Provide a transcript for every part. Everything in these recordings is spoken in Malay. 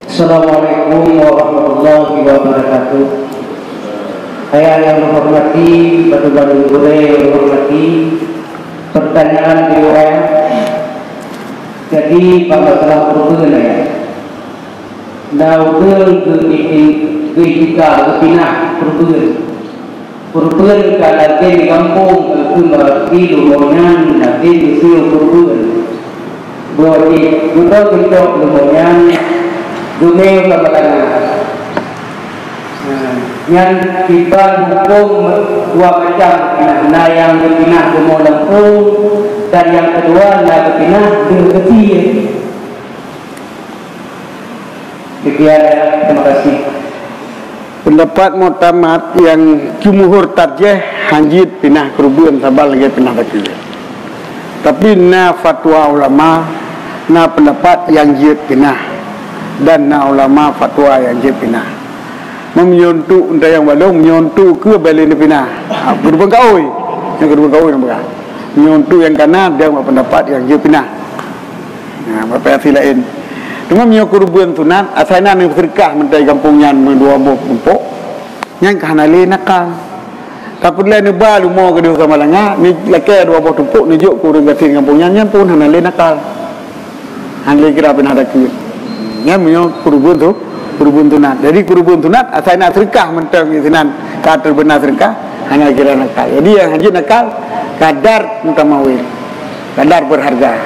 Assalamualaikum warahmatullahi wabarakatuh. Saya yang menghormati Batu-Batu Gure, yang menghormati pertanyaan beliau. Jadi Pak Masalah Perhubungan ya. Naudel ke Ika, ke Pinah Perhubungan kalau di kampung, kalau di Lumonyan, nanti di Siu Perhubungan. Buat kita Lumonyan, dunia kebetulan. Yang kita hukum dua macam, nah yang berpinah ke Lampung dan yang kedua nah berpinah ke Kecil. Sekian, terima kasih. Pendapat muktamad yang jumhur tarjih hanjit pinah kerubuan sabal lagi pinah Kecil. Tapi na fatwa ulama, na pendapat yang jid pinah dan na ulama fatwa yang jid pinah. Menyontuk untuk yang balong menyontuk ke balik ni pinah. Kedua kaui, yang kedua kaui nampak. Menyontuk yang kanan dia pendapat yang dia pinah. Nah, apa yang lain. Cuma menyontuk kerubuan sunat asalnya ni serkah mentai kampungnya dua buah kumpuk. Yang kahana le nakal. Tapi lain ni balu mau ke dia sama langa ni laki dua buah tumpuk ni juk kurang gatin kampungnya yang pun hana le nakal. Hang le kira pinah dak. Yang menyontuk kerubuan tu kurubun tunat. Jadi kurubun tunat asal nak serkah mentang isinan kata benar serkah hanya kira nakal. Jadi yang haji nakal kadar mutamawil, kadar berharga.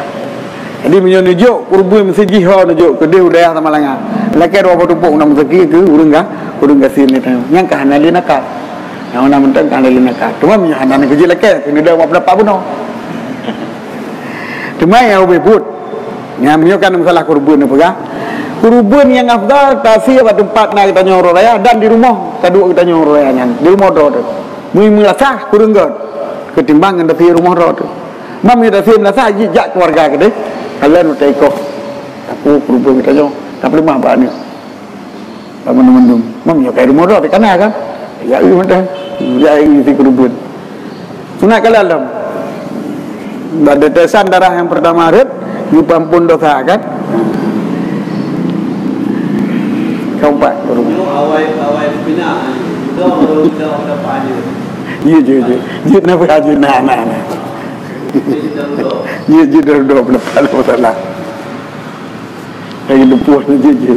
Jadi menunjuk kurubun mesti jihad nunjuk ke dia udaya sama langa. Laki dua tumpuk nak rezeki ke urang gasin ni tahu. Yang kahana li nakal. Yang orang mentang kahana li nakal. Cuma menyohana ni kerja laki kena dah berapa bunuh. Cuma yang lebih but. Yang menyokan masalah kurubun ni pegah. Kurubun yang afdal kasih pada tempat nak kita nyoro raya dan di rumah kedua kita nyoro raya di rumah tu. Mui merasa kurang god ketimbang dengan di rumah tu. Mami dah sih merasa jejak keluarga kita. Kalian udah ikut. Aku kurubun kita nyoro. Tapi rumah apa ni? Mendum. Mami kayak rumah tu kan kan? Ya ini macam ya ini si kurubun. Sunat kalian. Pada tetesan darah yang pertama red, diampun dosa kan? Keempat awal pinah itu baru dapat aja. Iya nak aja nah. Iya dah berapa masalah. Kayak lupa je.